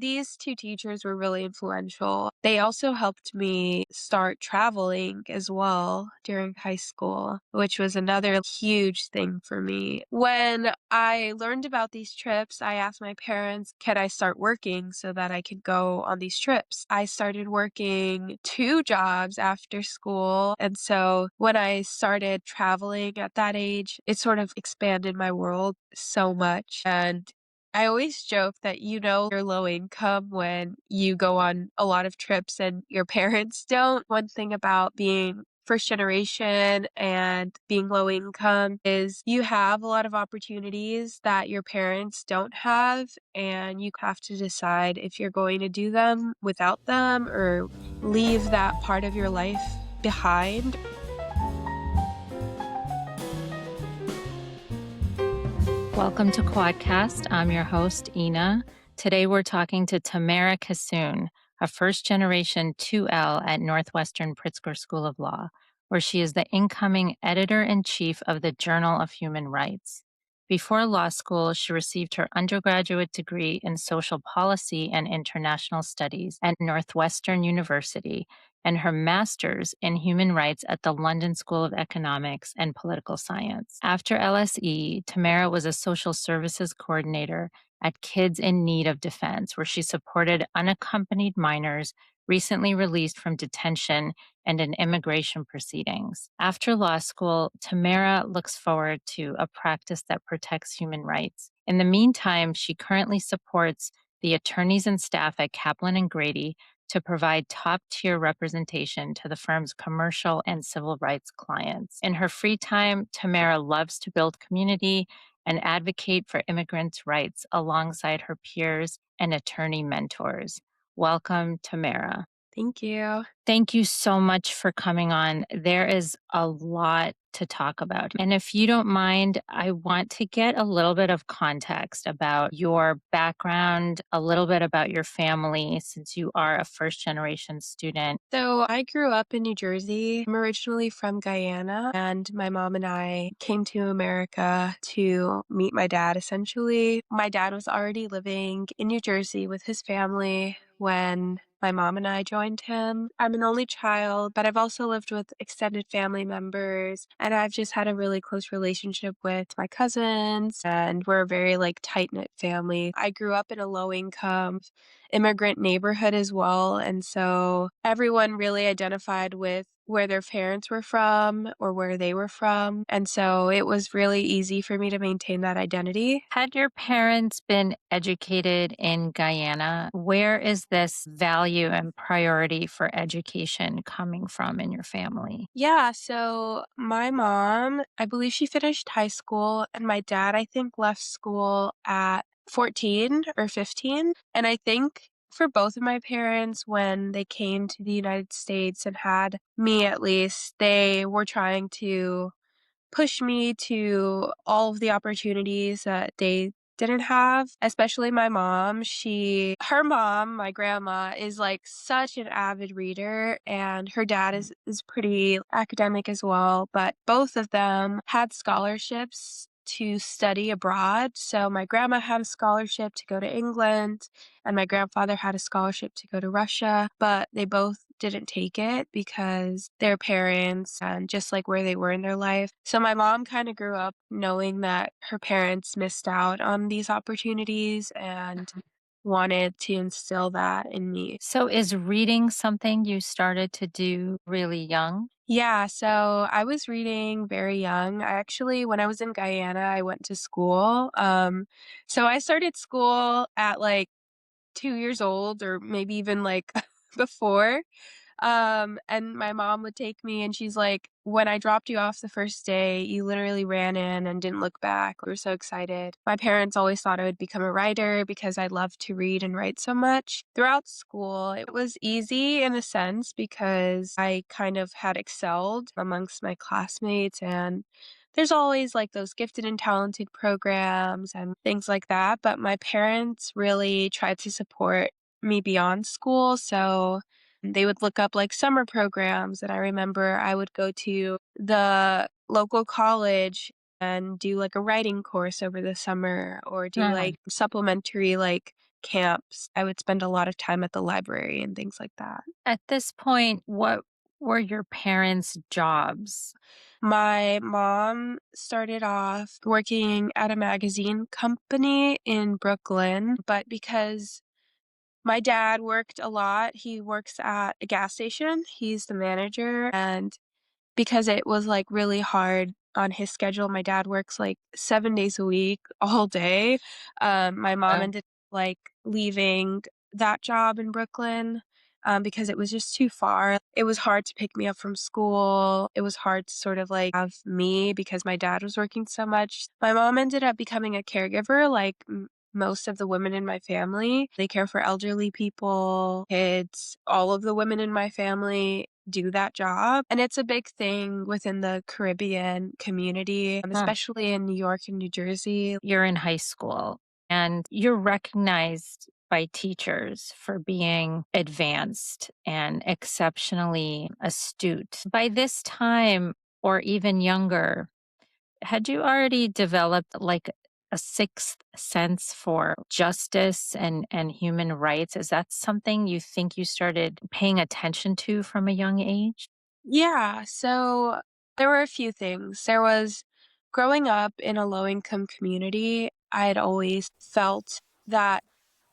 These two teachers were really influential. They also helped me start traveling as well during high school, which was another huge thing for me. When I learned about these trips, I asked my parents, can I start working so that I could go on these trips? I started working two jobs after school. And so when I started traveling at that age, it sort of expanded my world so much. And I always joke that you're low income when you go on a lot of trips and your parents don't. One thing about being first generation and being low income is you have a lot of opportunities that your parents don't have, and you have to decide if you're going to do them without them or leave that part of your life behind. Welcome to Quadcast. I'm your host, Ina. Today we're talking to Tamara Kissoon, a first-generation 2L at Northwestern Pritzker School of Law, where she is the incoming editor-in-chief of the Journal of Human Rights. Before law school, she received her undergraduate degree in social policy and international studies at Northwestern University and her master's in human rights at the London School of Economics and Political Science. After LSE, Tamara was a social services coordinator at Kids in Need of Defense, where she supported unaccompanied minors recently released from detention and in immigration proceedings. After law school, Tamara looks forward to a practice that protects human rights. In the meantime, she currently supports the attorneys and staff at Kaplan and Grady to provide top-tier representation to the firm's commercial and civil rights clients. In her free time, Tamara loves to build community and advocate for immigrants' rights alongside her peers and attorney mentors. Welcome, Tamara. Thank you. Thank you so much for coming on. There is a lot to talk about. And if you don't mind, I want to get a little bit of context about your background, a little bit about your family, since you are a first generation student. So I grew up in New Jersey. I'm originally from Guyana, and my mom and I came to America to meet my dad, essentially. My dad was already living in New Jersey with his family when my mom and I joined him. I'm an only child, but I've also lived with extended family members, and I've just had a really close relationship with my cousins, and we're a very tight-knit family. I grew up in a low-income immigrant neighborhood as well, and so everyone really identified with where their parents were from or where they were from, and so it was really easy for me to maintain that identity. Had your parents been educated in Guyana? Where is this value and priority for education coming from in your family? Yeah, so my mom, I believe she finished high school, and my dad, I think, left school at 14 or 15. And I think for both of my parents, when they came to the United States and had me at least, they were trying to push me to all of the opportunities that they didn't have, especially my mom. Her mom, my grandma, is such an avid reader, and her dad is pretty academic as well, but both of them had scholarships to study abroad. So my grandma had a scholarship to go to England, and my grandfather had a scholarship to go to Russia, but they both didn't take it because their parents and just where they were in their life. So my mom kind of grew up knowing that her parents missed out on these opportunities and wanted to instill that in me. So, is reading something you started to do really young? Yeah, so I was reading very young. When I was in Guyana, I went to school. So I started school at 2 years old or maybe even before. And my mom would take me and she's like, when I dropped you off the first day, you literally ran in and didn't look back. We were so excited. My parents always thought I would become a writer because I loved to read and write so much. Throughout school, it was easy in a sense because I kind of had excelled amongst my classmates, and there's always those gifted and talented programs and things like that. But my parents really tried to support me beyond school. So they would look up summer programs, and I remember I would go to the local college and do a writing course over the summer or do Mhm. supplementary camps. I would spend a lot of time at the library and things like that. At this point, what were your parents' jobs? My mom started off working at a magazine company in Brooklyn, but because my dad worked a lot, he works at a gas station. He's the manager, and because it was, like, really hard on his schedule, my dad works, like, 7 days a week, all day. My mom ended, like, leaving that job in Brooklyn, because it was just too far. It was hard to pick me up from school. It was hard to sort of, like, have me because my dad was working so much. My mom ended up becoming a caregiver, like, most of the women in my family. They care for elderly people, kids. All of the women in my family do that job, and it's a big thing within the Caribbean community, Huh. especially in New York and New Jersey. You're in high school and you're recognized by teachers for being advanced and exceptionally astute. By this time, or even younger, had you already developed like a sixth sense for justice and human rights? Is that something you think you started paying attention to from a young age? Yeah, so there were a few things. There was growing up in a low-income community, I had always felt that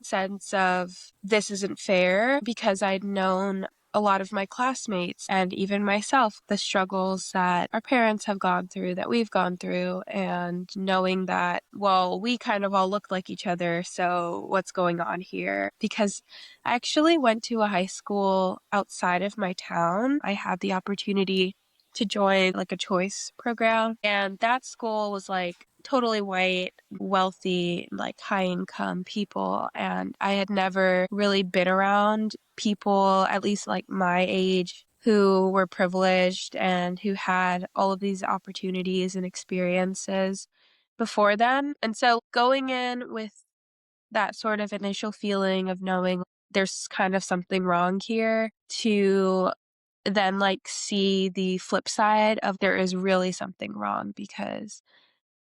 sense of this isn't fair because I'd known a lot of my classmates and even myself, the struggles that our parents have gone through, that we've gone through, and knowing that, well, we kind of all look like each other, so what's going on here? Because I actually went to a high school outside of my town. I had the opportunity to join like a choice program, and that school was like totally white, wealthy, like high income people. And I had never really been around people, at least like my age, who were privileged and who had all of these opportunities and experiences before then. And so going in with that sort of initial feeling of knowing there's kind of something wrong here to then like see the flip side of there is really something wrong because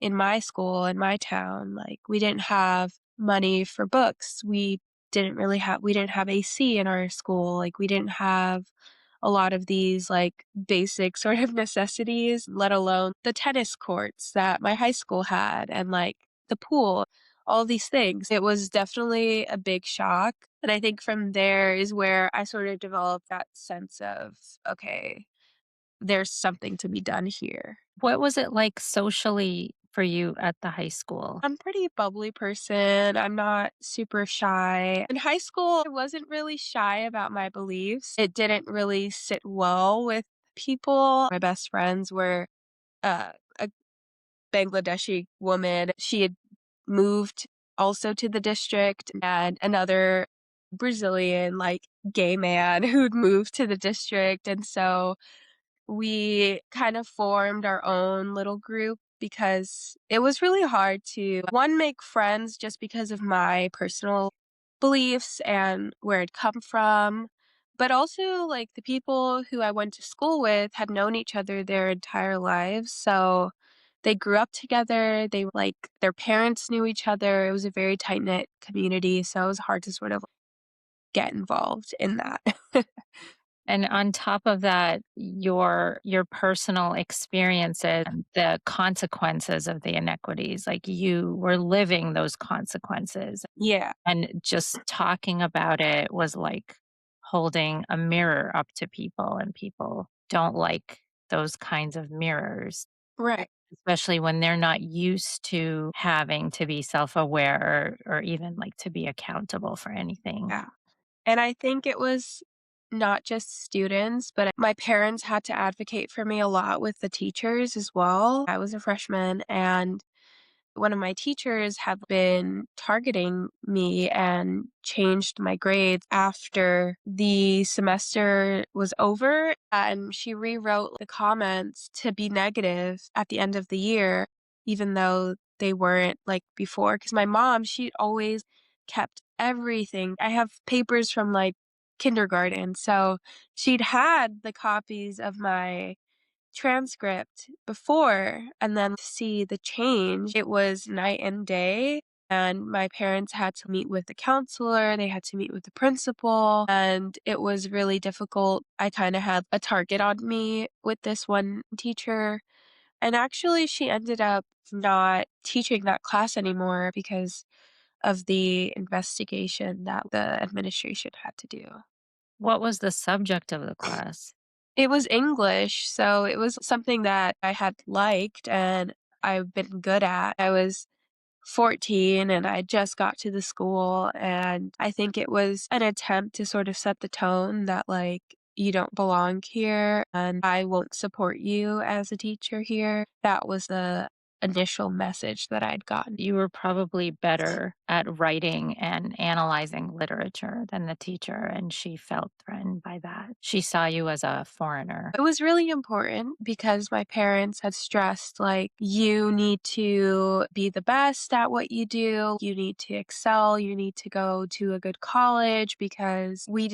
in my school, in my town, like, we didn't have money for books. We didn't have AC in our school. Like, we didn't have a lot of these, like, basic sort of necessities, let alone the tennis courts that my high school had and, like, the pool, all these things. It was definitely a big shock, and I think from there is where I sort of developed that sense of, "Okay, there's something to be done here." What was it like socially for you at the high school? I'm a pretty bubbly person. I'm not super shy. In high school, I wasn't really shy about my beliefs. It didn't really sit well with people. My best friends were a Bangladeshi woman. She had moved also to the district, and another Brazilian, like, gay man who'd moved to the district. And so we kind of formed our own little group because it was really hard to, one, make friends just because of my personal beliefs and where I'd come from, but also, like, the people who I went to school with had known each other their entire lives, so they grew up together, their parents knew each other, it was a very tight-knit community, so it was hard to sort of get involved in that. And on top of that, your personal experiences and the consequences of the inequities, like you were living those consequences. Yeah, And just talking about it was like holding a mirror up to people, and people don't like those kinds of mirrors, right, especially when they're not used to having to be self-aware or even like to be accountable for anything. yeah. And I think it was not just students, but my parents had to advocate for me a lot with the teachers as well. I was a freshman, and one of my teachers had been targeting me and changed my grades after the semester was over. And she rewrote the comments to be negative at the end of the year, even though they weren't like before. Because my mom, she always kept everything. I have papers from like kindergarten. So she'd had the copies of my transcript before and then see the change, it was night and day. and my parents had to meet with the counselor, they had to meet with the principal, and it was really difficult. I kind of had a target on me with this one teacher, and actually she ended up not teaching that class anymore because of the investigation that the administration had to do. What was the subject of the class? It was English, so it was something that I had liked and I've been good at. I was 14 and I just got to the school, and I think it was an attempt to sort of set the tone that, like, you don't belong here and I won't support you as a teacher here. That was the initial message that I'd gotten. You were probably better at writing and analyzing literature than the teacher, and she felt threatened by that. She saw you as a foreigner. It was really important because my parents had stressed, like, you need to be the best at what you do, you need to excel, you need to go to a good college because we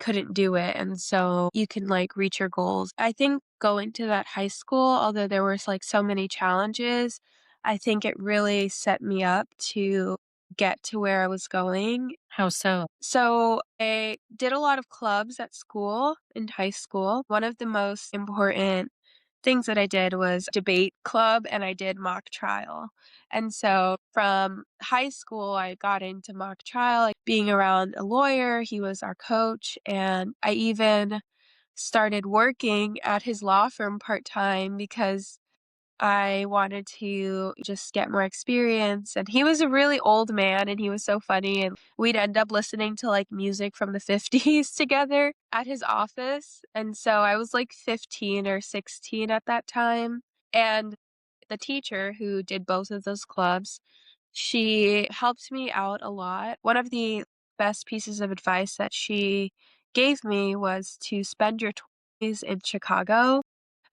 couldn't do it, and so you can, like, reach your goals. I think going to that high school, although there was, like, so many challenges, I think it really set me up to get to where I was going. How so? So I did a lot of clubs at school in high school. One of the most important things that I did was debate club and I did mock trial. And so from high school, I got into mock trial, like being around a lawyer. He was our coach. And I even started working at his law firm part time because I wanted to just get more experience, and he was a really old man, and he was so funny, and we'd end up listening to, like, music from the '50s together at his office, and so I was, like, 15 or 16 at that time, and the teacher who did both of those clubs, she helped me out a lot. One of the best pieces of advice that she gave me was to spend your 20s in Chicago,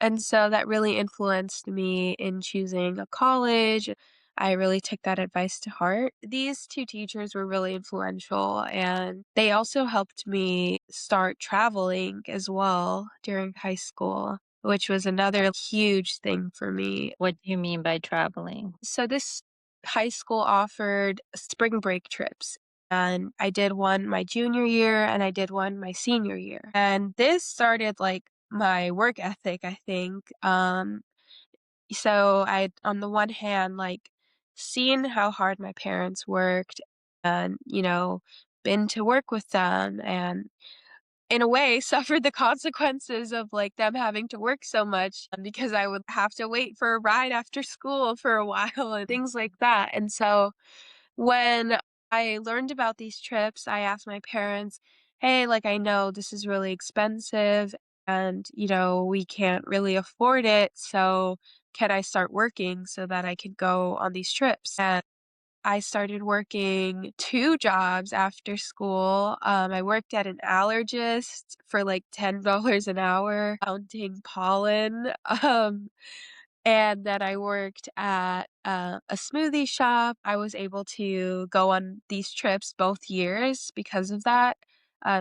and so that really influenced me in choosing a college. I really took that advice to heart. These two teachers were really influential, and they also helped me start traveling as well during high school, which was another huge thing for me. What do you mean by traveling? So this high school offered spring break trips. And I did one my junior year and I did one my senior year. And this started like my work ethic, I think. So I, on the one hand, like seen how hard my parents worked and, been to work with them and in a way, suffered the consequences of, like, them having to work so much because I would have to wait for a ride after school for a while and things like that, and so when I learned about these trips, I asked my parents, "Hey, like, I know this is really expensive and, we can't really afford it, so can I start working so that I can go on these trips?" And I started working 2 jobs after school. I worked at an allergist for, like, $10 an hour counting pollen, and then I worked at, a smoothie shop. I was able to go on these trips both years because of that,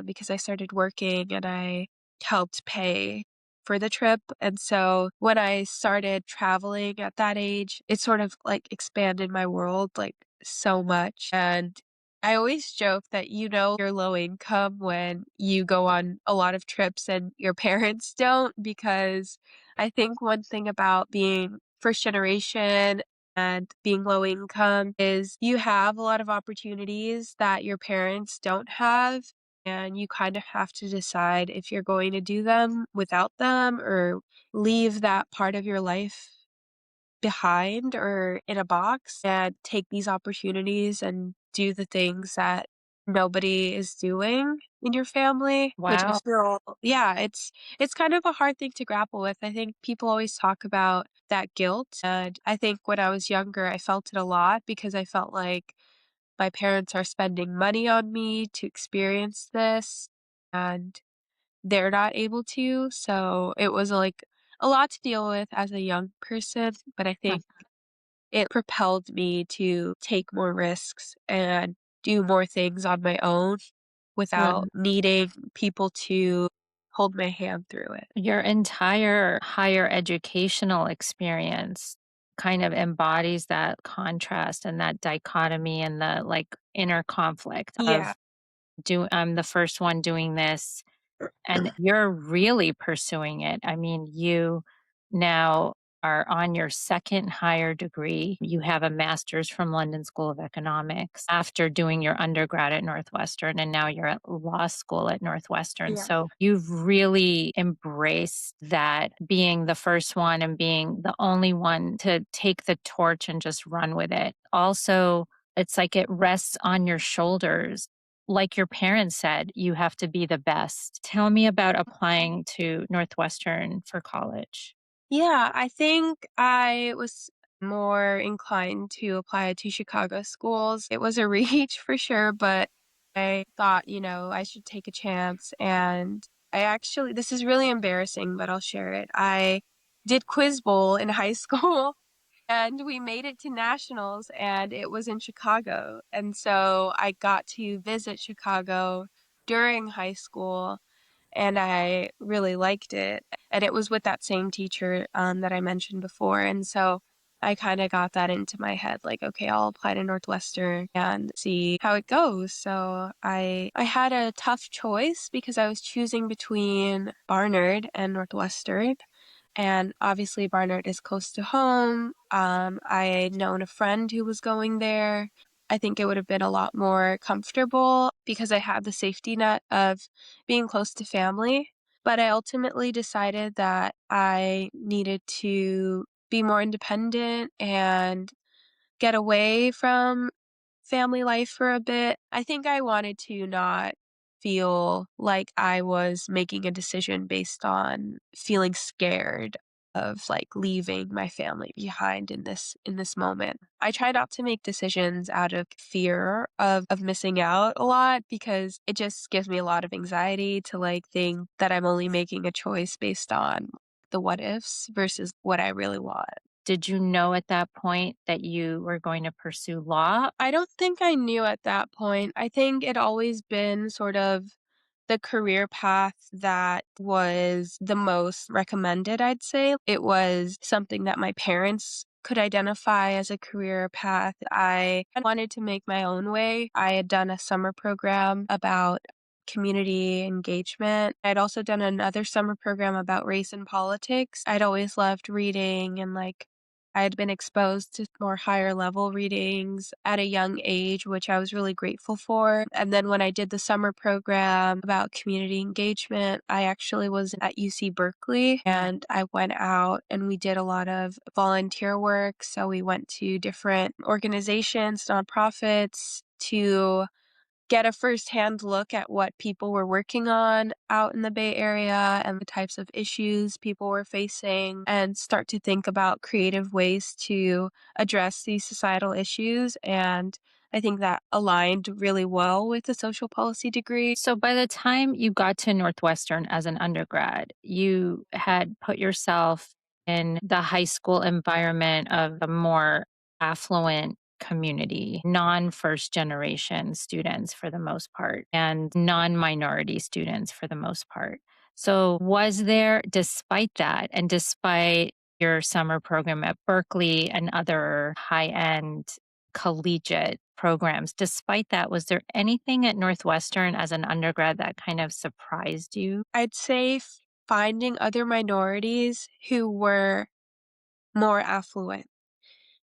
because I started working and I helped pay for the trip, and so when I started traveling at that age, it sort of, like, expanded my world, like, so much, and I always joke that you're low income when you go on a lot of trips and your parents don't, because I think one thing about being first generation and being low income is you have a lot of opportunities that your parents don't have, and you kind of have to decide if you're going to do them without them or leave that part of your life behind or in a box and take these opportunities and do the things that nobody is doing in your family, which I Wow. feel yeah, it's kind of a hard thing to grapple with. I think people always talk about that guilt, and I think when I was younger, I felt it a lot because I felt like my parents are spending money on me to experience this, and they're not able to, so it was, like, a lot to deal with as a young person, but I think it propelled me to take more risks and do more things on my own without Good. needing people to hold my hand through it. Your entire higher educational experience kind of embodies that contrast and that dichotomy and the like inner conflict Yeah. of I'm the first one doing this and you're really pursuing it. I mean, you now are on your second higher degree. You have a master's from London School of Economics after doing your undergrad at Northwestern, and now you're at law school at Northwestern. Yeah. So you've really embraced that being the first one and being the only one to take the torch and just run with it. Also, it's like it rests on your shoulders like your parents said, you have to be the best. Tell me about applying to Northwestern for college. Yeah, I think I was more inclined to apply to Chicago schools. It was a reach for sure, but I thought, I should take a chance. And this is really embarrassing, but I'll share it. I did Quiz Bowl in high school and we made it to nationals and it was in Chicago. And so I got to visit Chicago during high school and I really liked it. And it was with that same teacher that I mentioned before. And so I kind of got that into my head, like, okay, I'll apply to Northwestern and see how it goes. So I had a tough choice because I was choosing between Barnard and Northwestern. And obviously, Barnard is close to home. I had known a friend who was going there. I think it would have been a lot more comfortable because I had the safety net of being close to family. But I ultimately decided that I needed to be more independent and get away from family life for a bit. I think I wanted to not feel like I was making a decision based on feeling scared of like leaving my family behind in this moment. I try not to make decisions out of fear of missing out a lot because it just gives me a lot of anxiety to like think that I'm only making a choice based on the what ifs versus what I really want. Did you know at that point that you were going to pursue law? I don't think I knew at that point. I think it always been sort of the career path that was the most recommended, I'd say. It was something that my parents could identify as a career path. I wanted to make my own way. I had done a summer program about community engagement. I'd also done another summer program about race and politics. I'd always loved reading and like I had been exposed to more higher level readings at a young age, which I was really grateful for. And then when I did the summer program about community engagement, I actually was at UC Berkeley and I went out and we did a lot of volunteer work. So we went to different organizations, nonprofits to get a firsthand look at what people were working on out in the Bay Area and the types of issues people were facing, and start to think about creative ways to address these societal issues. And I think that aligned really well with the social policy degree. So by the time you got to Northwestern as an undergrad, you had put yourself in the high school environment of a more affluent community, non first generation students for the most part, and non minority students for the most part. So, was there, despite that, and despite your summer program at Berkeley and other high end collegiate programs. Despite that, was there anything at Northwestern as an undergrad that kind of surprised you? I'd say finding other minorities who were more affluent.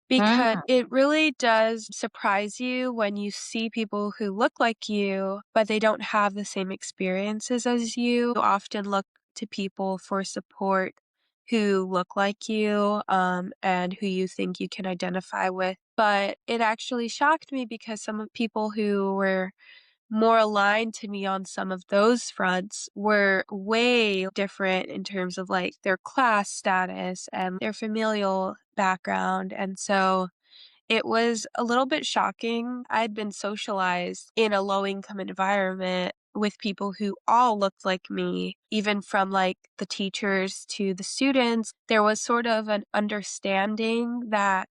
Because Mm, it really does surprise you when you see people who look like you, but they don't have the same experiences as you. You often look to people for support who look like you, and who you think you can identify with. But it actually shocked me because some of people who were more aligned to me on some of those fronts were way different in terms of like their class status and their familial background. And so it was a little bit shocking. I'd been socialized in a low income environment with people who all looked like me, even from like the teachers to the students. There was sort of an understanding that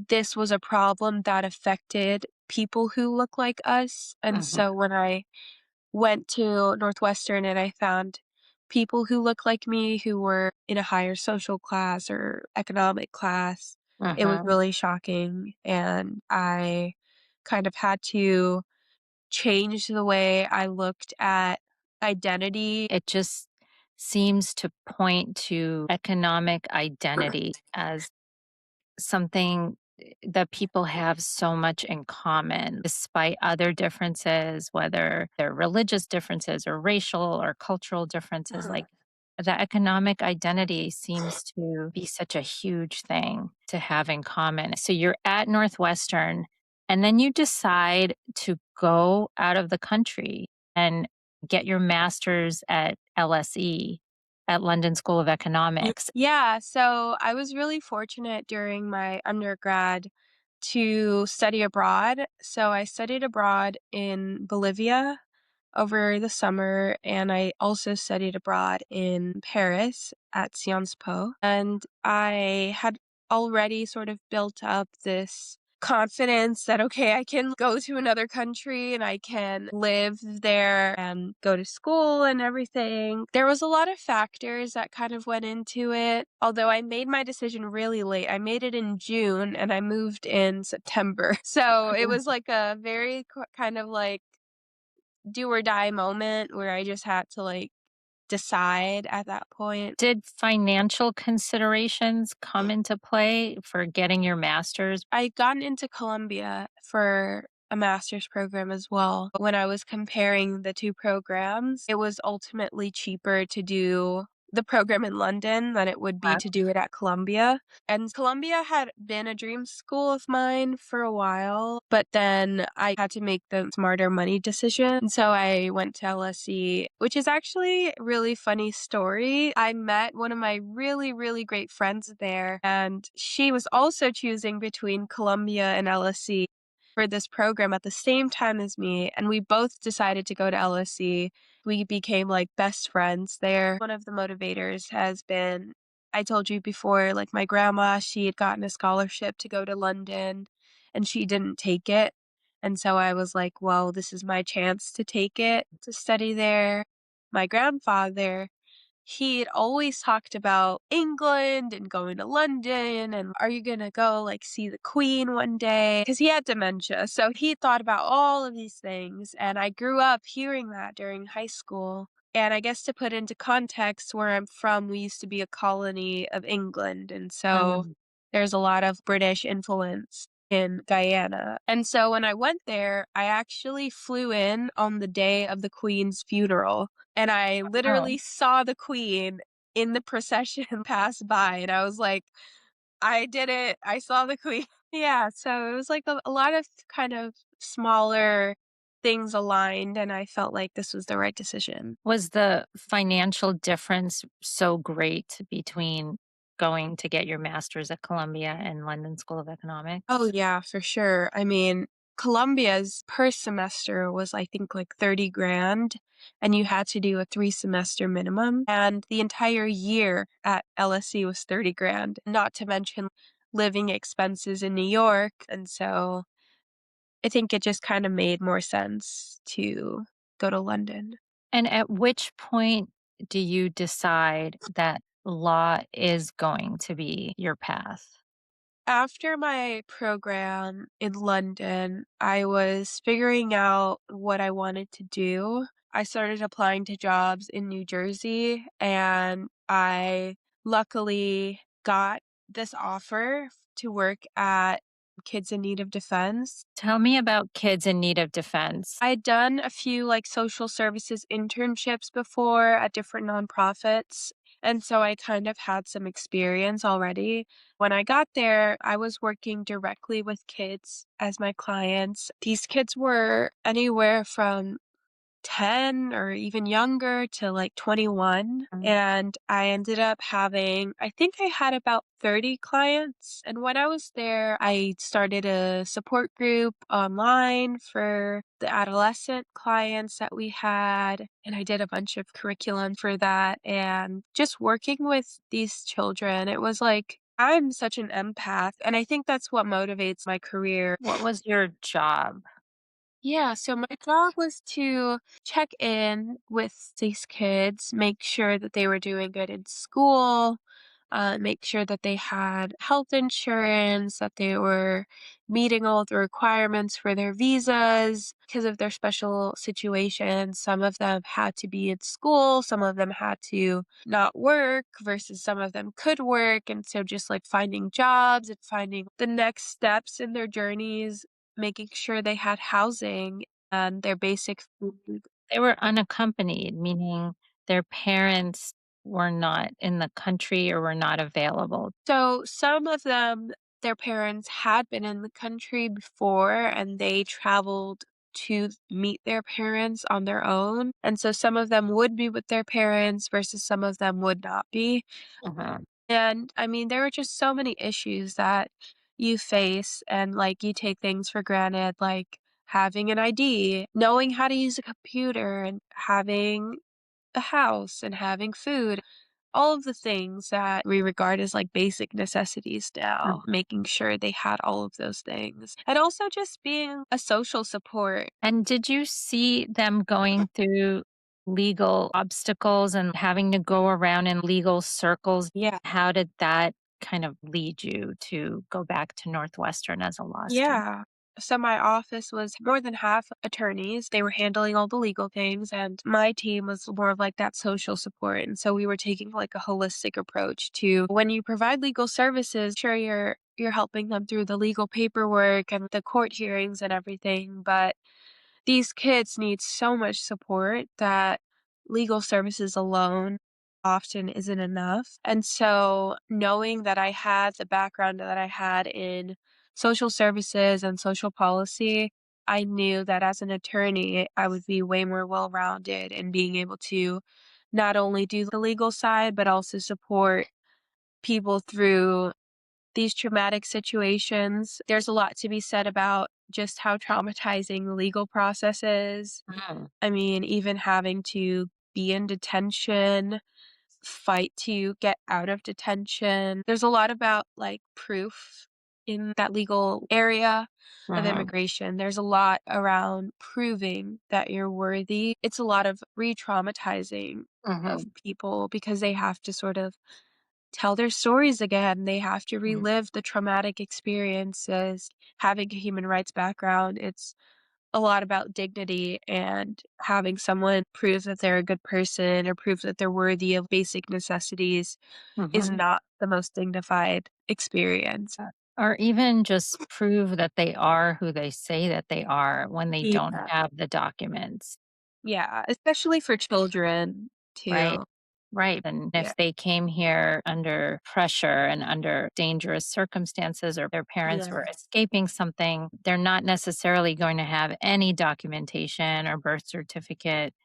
this was a problem that affected people who look like us. And mhm. so when I went to Northwestern and I found people who look like me who were in a higher social class or economic class, It was Mhm. really shocking, and I kind of had to change the way I looked at identity. It just seems to point to economic identity as something that people have so much in common despite other differences, whether they're religious differences or racial or cultural differences. Like the economic identity seems to be such a huge thing to have in common. So you're at Northwestern, and then you decide to go out of the country and get your master's at LSE, at London School of Economics. Yeah, so I was really fortunate during my undergrad to study abroad. So I studied abroad in Bolivia over the summer, and I also studied abroad in Paris at Sciences Po. And I had already sort of built up this confidence that, okay, I can go to another country and I can live there and go to school and everything. There was a lot of factors that kind of went into it. Although I made my decision really late. I made it in June and I moved in September. So it was like a very kind of like do or die moment where I just had to like decide at that point. Did financial considerations come into play for getting your master's? I gotten into Columbia for a master's program as well. When I was comparing the two programs, it was ultimately cheaper to do the program in London than it would be Uh, to do it at Columbia. And Columbia had been a dream school of mine for a while, but then I had to make the smarter money decision. So I went to LSE, which is actually a really funny story. I met one of my really, really great friends there, and she was also choosing between Columbia and LSE for this program at the same time as me, and we both decided to go to LSE. We became like best friends there. One of the motivators has been, I told you before, like my grandma, she had gotten a scholarship to go to London and she didn't take it. And so I was like, well, this is my chance to take it to study there. My grandfather, he had always talked about England and going to London and are you gonna go like see the Queen one day? Because he had dementia. So he thought about all of these things. And I grew up hearing that during high school. And I guess to put into context where I'm from, we used to be a colony of England. And so mm. there's a lot of British influence in Guyana. And so when I went there, I actually flew in on the day of the Queen's funeral. And I Oh, literally saw the queen in the procession pass by, and I was like, "I did it. I saw the queen." Yeah, so it was like a lot of kind of smaller things aligned, and I felt like this was the right decision. was the financial difference so great between going to get your master's at Columbia and London School of Oh, Economics? yeah, for sure. I mean, Columbia's per semester was, I think, like 30 grand, and you had to do a 3 semester minimum. And the entire year at LSE was 30 grand, not to mention living expenses in New York. And so I think it just kind of made more sense to go to London. And at which point do you decide that law is going to be your path? After my program in London, I was figuring out what I wanted to do. I started applying to jobs in New Jersey, and I luckily got this offer to work at Kids in Need of Defense. Tell me about kids in need of defense. I'd done a few like social services internships before at different nonprofits. And so I kind of had some experience already. When I got there, I was working directly with kids as my clients. These kids were anywhere from 10 or even younger to like 21. Mm. And I ended up having, I think I had about 30 clients. And when I was there, I started a support group online for the adolescent clients that we had. And I did a bunch of curriculum for that. And just working with these children, it was like, I'm such an empath. And I think that's what motivates my career. What was your job? Yeah, so my job was to check in with these kids, make sure that they were doing good in school, make sure that they had health insurance, that they were meeting all the requirements for their visas because of their special situation. Some of them had to be in school, some of them had to not work, versus some of them could work. And so just like finding jobs and finding the next steps in their journeys, making sure they had housing and their basic food. They were unaccompanied, meaning their parents were not in the country or were not available. So some of them, their parents had been in the country before and they traveled to meet their parents on their own. And so some of them would be with their parents versus some of them would not be. Mhm. And I mean, there were just so many issues that you face and like you take things for granted, like having an ID, knowing how to use a computer, and having a house and having food, all of the things that we regard as like basic necessities now, making sure they had all of those things. And also just being a social support. And did you see them going through legal obstacles and having to go around in legal circles? Yeah. How did that kind of lead you to go back to Northwestern as a law student? Yeah. So my office was more than half attorneys. They were handling all the legal things, and my team was more of like that social support. And so we were taking like a holistic approach to when you provide legal services, sure you're helping them through the legal paperwork and the court hearings and everything, but these kids need so much support that legal services alone often isn't enough. And so knowing that I had the background that I had in social services and social policy, I knew that as an attorney, I would be way more well-rounded in being able to not only do the legal side, but also support people through these traumatic situations. There's a lot to be said about just how traumatizing the legal process is. Mhm. I mean, even having to be in detention, fight to get out of detention. There's a lot about like proof in that legal area of Mhm. immigration. There's a lot around proving that you're worthy. It's a lot of re traumatizing of Mhm. people because they have to sort of tell their stories again. They have to Mhm. relive the traumatic experiences. Having a human rights background, it's a lot about dignity and having someone prove that they're a good person or prove that they're worthy of basic necessities is Mhm. not the most dignified experience. Or even just prove that they are who they say that they are when they don't Yeah. have the documents, Yeah, especially for children right? too. Right. And Yeah. if they came here under pressure and under dangerous circumstances, or their parents Yeah. were escaping something, they're not necessarily going to have any documentation or birth certificate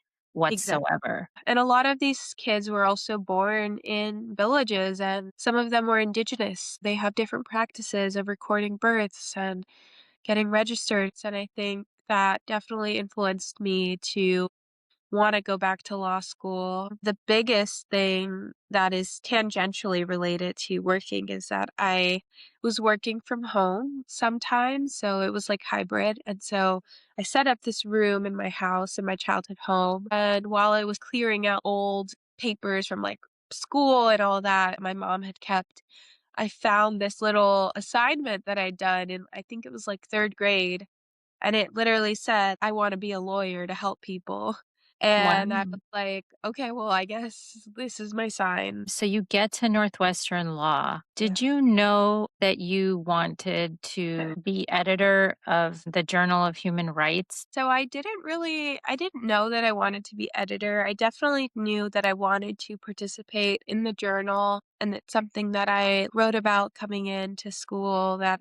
Exactly. whatsoever. And a lot of these kids were also born in villages, and some of them were indigenous. They have different practices of recording births and getting registered. And I think that definitely influenced me to want to go back to law school. The biggest thing that is tangentially related to working is that I was working from home sometimes. So it was like hybrid. And so I set up this room in my house, in my childhood home. And while I was clearing out old papers from like school and all that my mom had kept, I found this little assignment that I'd done in, I think it was like third grade, and it literally said, "I wanna be a lawyer to help people." And I Wow. was like, "Okay, well, I guess this is my sign." So you get to Northwestern Law. Yeah. Did you know that you wanted to be editor of the Journal of Human Rights? So I didn't know that I wanted to be editor. I definitely knew that I wanted to participate in the journal, and it's something that I wrote about coming into school, that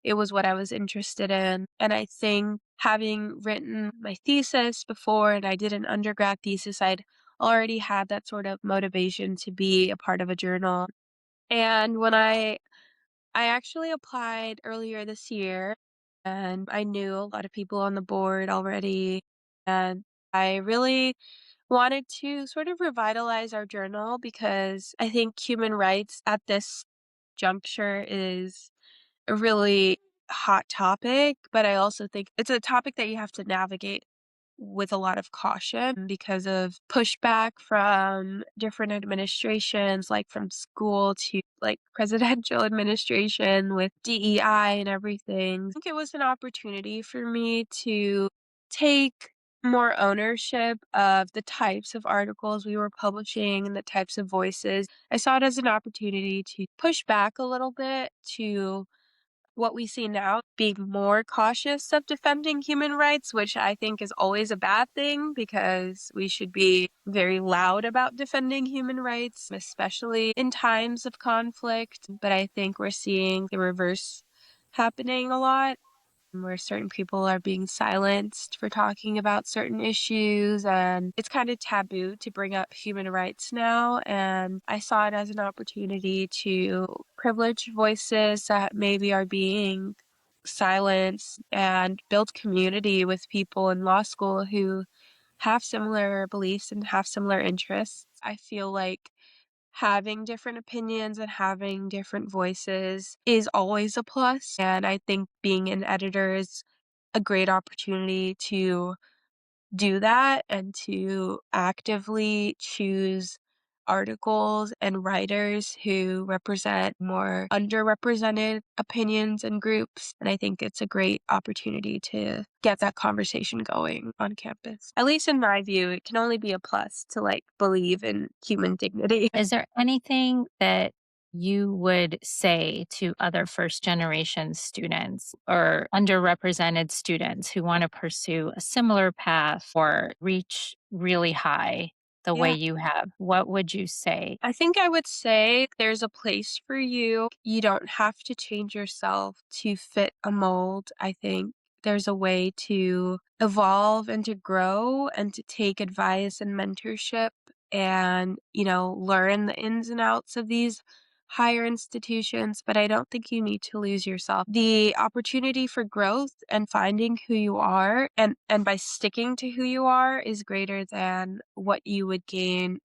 it was what I was interested in. And I think having written my thesis before and I did an undergrad thesis, I'd already had that sort of motivation to be a part of a journal. And when I actually applied earlier this year, and I knew a lot of people on the board already, and I really wanted to sort of revitalize our journal because I think human rights at this juncture is a really hot topic, but I also think it's a topic that you have to navigate. with a lot of caution because of pushback from different administrations, like from school to like presidential administration with DEI and everything. I think it was an opportunity for me to take more ownership of the types of articles we were publishing and the types of voices. I saw it as an opportunity to push back a little bit to what we see now, being more cautious of defending human rights, which I think is always a bad thing because we should be very loud about defending human rights, especially in times of conflict. But I think we're seeing the reverse happening a lot, where certain people are being silenced for talking about certain issues, and it's kind of taboo to bring up human rights now. And I saw it as an opportunity to privilege voices that maybe are being silenced and build community with people in law school who have similar beliefs and have similar interests. I feel like having different opinions and having different voices is always a plus. And I think being an editor is a great opportunity to do that and to actively choose articles and writers who represent more underrepresented opinions and groups. And I think it's a great opportunity to get that conversation going on campus. At least in my view, it can only be a plus to like believe in human dignity. Is there anything that you would say to other first generation students or underrepresented students who want to pursue a similar path or reach really high the way Yeah. you have? What would you say? I think I would say there's a place for you. You don't have to change yourself to fit a mold. I think there's a way to evolve and to grow and to take advice and mentorship and, learn the ins and outs of these higher institutions, but I don't think you need to lose yourself. The opportunity for growth and finding who you are and by sticking to who you are is greater than what you would gain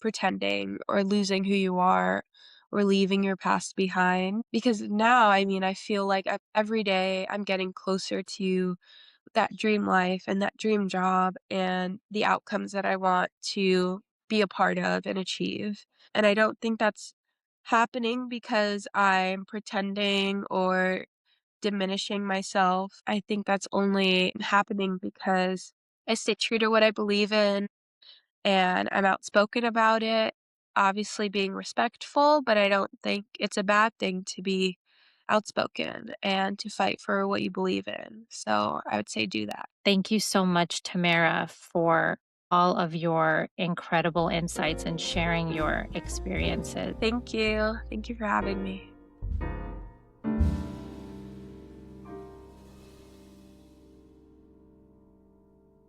pretending or losing who you are or leaving your past behind. Because now, I mean, I feel like every day I'm getting closer to that dream life and that dream job and the outcomes that I want to be a part of and achieve. And I don't think that's happening because I'm pretending or diminishing myself. I think that's only happening because I stay true to what I believe in and I'm outspoken about it, obviously being respectful, but I don't think it's a bad thing to be outspoken and to fight for what you believe in. So I would say do that. Thank you so much, Tamara, for all of your incredible insights and sharing your experiences. Thank you. Thank you for having me.